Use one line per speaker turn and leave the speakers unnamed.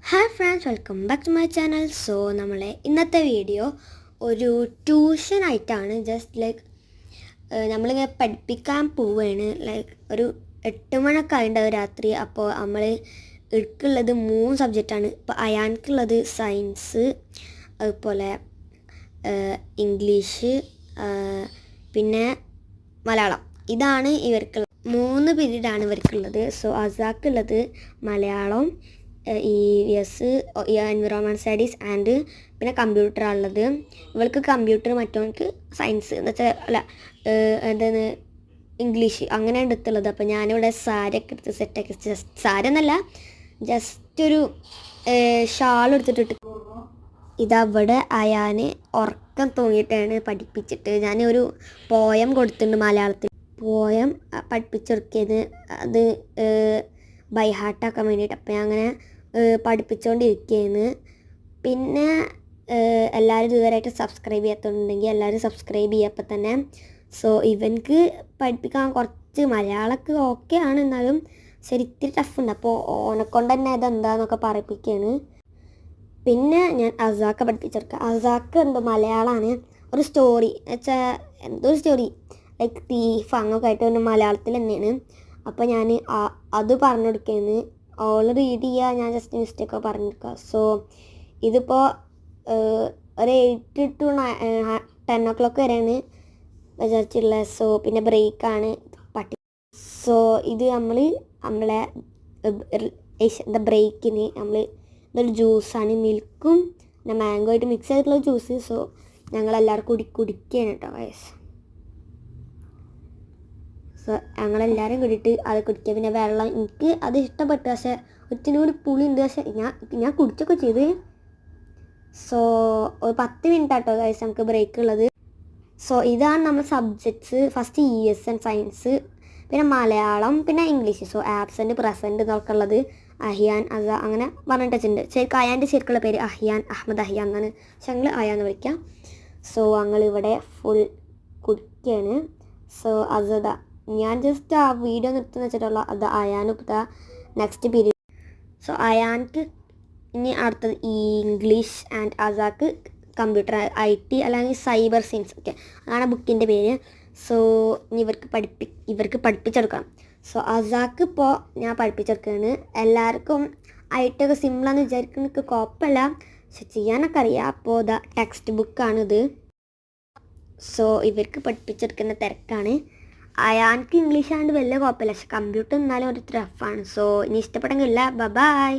Hi friends, welcome back to my channel. So നമ്മളെ ഇന്നത്തെ video ഒരു ട്യൂഷനായിട്ടാണ്. ജസ്റ്റ് ലൈക്ക് നമ്മളിങ്ങനെ പഠിപ്പിക്കാൻ പോവുകയാണ്. ലൈക്ക് ഒരു 8 മണിയൊക്കെ ആയിട്ടുണ്ടാവും രാത്രി. അപ്പോൾ നമ്മൾ എടുക്കുള്ളത് 3 സബ്ജക്റ്റാണ്. ഇപ്പോൾ അയാൻക്കുള്ളത് സയൻസ്, അതുപോലെ ഇംഗ്ലീഷ്, പിന്നെ മലയാളം. ഇതാണ് ഇവർക്കുള്ള 3 പീരീഡാണ് ഇവർക്കുള്ളത്. സോ അസാക്കുള്ളത് Malayalam, EVS environment studies and പിന്നെ കമ്പ്യൂട്ടറാണുള്ളത്. ഇവൾക്ക് കമ്പ്യൂട്ടർ, മറ്റവർക്ക് സയൻസ് എന്ന് വെച്ചാൽ അല്ല എന്താണ് ഇംഗ്ലീഷ് അങ്ങനെ എടുത്തുള്ളത്. അപ്പോൾ ഞാനിവിടെ സാരിയൊക്കെ എടുത്ത് സെറ്റാക്കി, സാരി എന്നല്ല, ജസ്റ്റ് ഒരു ഷാൾ എടുത്തിട്ടിട്ട് ഇതവിടെ അയാൻ ഉറക്കം തൂങ്ങിയിട്ടാണ് പഠിപ്പിച്ചിട്ട്. ഞാനൊരു പോയം കൊടുത്തിട്ടുണ്ട് മലയാളത്തിൽ. പോയം പഠിപ്പിച്ചെടുക്കിയത് അത് ബൈ ഹാർട്ടാക്കാൻ വേണ്ടിയിട്ട്. അപ്പോൾ ഞാൻ അങ്ങനെ പഠിപ്പിച്ചുകൊണ്ടിരിക്കുകയാണ്. പിന്നെ എല്ലാവരും ഇതുവരെയായിട്ട് സബ്സ്ക്രൈബ് ചെയ്യാത്തതുണ്ടെങ്കിൽ എല്ലാവരും സബ്സ്ക്രൈബ് ചെയ്യപ്പോൾ തന്നെ. സോ ഇവൻക്ക് പഠിപ്പിക്കാൻ കുറച്ച് മലയാളമൊക്കെ ഓക്കെ ആണ്, എന്നാലും ശരി ഇത്തിരി ടഫുണ്ട്. അപ്പോൾ ഓനെക്കൊണ്ട് തന്നെ അതെന്താന്നൊക്കെ പറയിപ്പിക്കുകയാണ്. പിന്നെ ഞാൻ അസാക്ക പഠിപ്പിച്ചെടുക്കുക. അസാക്ക എന്തോ മലയാളമാണ്, ഒരു സ്റ്റോറി വെച്ചാൽ എന്തോ ഒരു സ്റ്റോറി ലൈക്ക് തീഫ് അങ്ങൊക്കെ ആയിട്ട് പിന്നെ മലയാളത്തിൽ തന്നെയാണ്. അപ്പോൾ ഞാൻ അത് പറഞ്ഞു കൊടുക്കുകയെന്ന് ഓൾ റീഡ് ചെയ്യുക, ഞാൻ ജസ്റ്റ് മിസ്റ്റേക്കൊക്കെ പറഞ്ഞു കൊടുക്കുക. സോ ഇതിപ്പോൾ ഒരു 8 to 10 o'clock വരെയാണ് വിചാരിച്ചിട്ടുള്ളത്. സോ പിന്നെ ബ്രേക്കാണ് സോ ഇത് നമ്മളെ എന്താ ബ്രേക്കിന് ഇതൊരു ജ്യൂസാണ്, മിൽക്കും പിന്നെ മാംഗോ ആയിട്ട് മിക്സ് ചെയ്തിട്ടുള്ള ജ്യൂസ്. സോ ഞങ്ങളെല്ലാവരും കുടിക്കുകയാണ് കേട്ടോ വയസ്സ്. സോ ഞങ്ങളെല്ലാവരും കൂടിയിട്ട് അത് കുടിക്കുക. പിന്നെ വെള്ളം എനിക്ക് അത് ഇഷ്ടപ്പെട്ടു, പക്ഷേ ഒത്തിരി പുളി ഉണ്ട്. പക്ഷേ ഞാൻ കുടിച്ചൊക്കെ ചെയ്ത്. സോ ഒരു 10 മിനിറ്റ് ആട്ടോ ഗൈസ് നമുക്ക് ബ്രേക്ക് ഉള്ളത്. സോ ഇതാണ് നമ്മൾ subjects. First EVS and science, പിന്നെ മലയാളം, പിന്നെ ഇംഗ്ലീഷ്. സോ ആബ്സെൻറ്റ് പ്രസൻറ്റ് എന്നൊക്കെ ഉള്ളത് അഹിയാൻ, അസ അങ്ങനെ പറഞ്ഞിട്ട് വെച്ചിട്ടുണ്ട്. ശരിക്കും അയാൻ്റെ ശരിക്കുള്ള പേര് അഹിയാൻ, അഹമ്മദ് അഹിയാൻ എന്നാണ്, പക്ഷെ ഞങ്ങൾ അയാന്ന് വിളിക്കാം. സോ ഞങ്ങളിവിടെ ഫുൾ കുടിക്കുകയാണ്. സോ അസദ ഞാൻ ജസ്റ്റ് ആ വീഡിയോ നിർത്തുന്ന വെച്ചിട്ടുള്ള അത് അയാനും ഇപ്പോഴത്തെ നെക്സ്റ്റ് പീരീഡ്. സോ അയാൻക്ക് ഇനി അടുത്തത് ഇംഗ്ലീഷ് ആൻഡ് അസാക്ക് കമ്പ്യൂട്ടർ IT അല്ലെങ്കിൽ സൈബർ സയൻസ്. ഓക്കെ, അതാണ് ബുക്കിൻ്റെ പേര്. സോ ഇനി ഇവർക്ക് പഠിപ്പിച്ചെടുക്കണം. സോ അസാക്ക് ഇപ്പോൾ ഞാൻ പഠിപ്പിച്ചെടുക്കുകയാണ്. എല്ലാവർക്കും IT ഒക്കെ സിമ്പിളാന്ന് വിചാരിക്കുന്നത് കുഴപ്പമില്ല, പക്ഷെ ചെയ്യാനൊക്കെ അറിയാം. അപ്പോൾ ടെക്സ്റ്റ് ബുക്കാണിത്. സോ ഇവർക്ക് പഠിപ്പിച്ചെടുക്കുന്ന തിരക്കാണ്. അയാൾക്ക് ഇംഗ്ലീഷ് ആയതുകൊണ്ട് വലിയ കുഴപ്പമില്ല, പക്ഷെ കമ്പ്യൂട്ടർ എന്നാലും ഒരു ടഫാണ്. സോ ഇനി ഇഷ്ടപ്പെട്ടെങ്കിൽ ഇല്ല, ബൈ.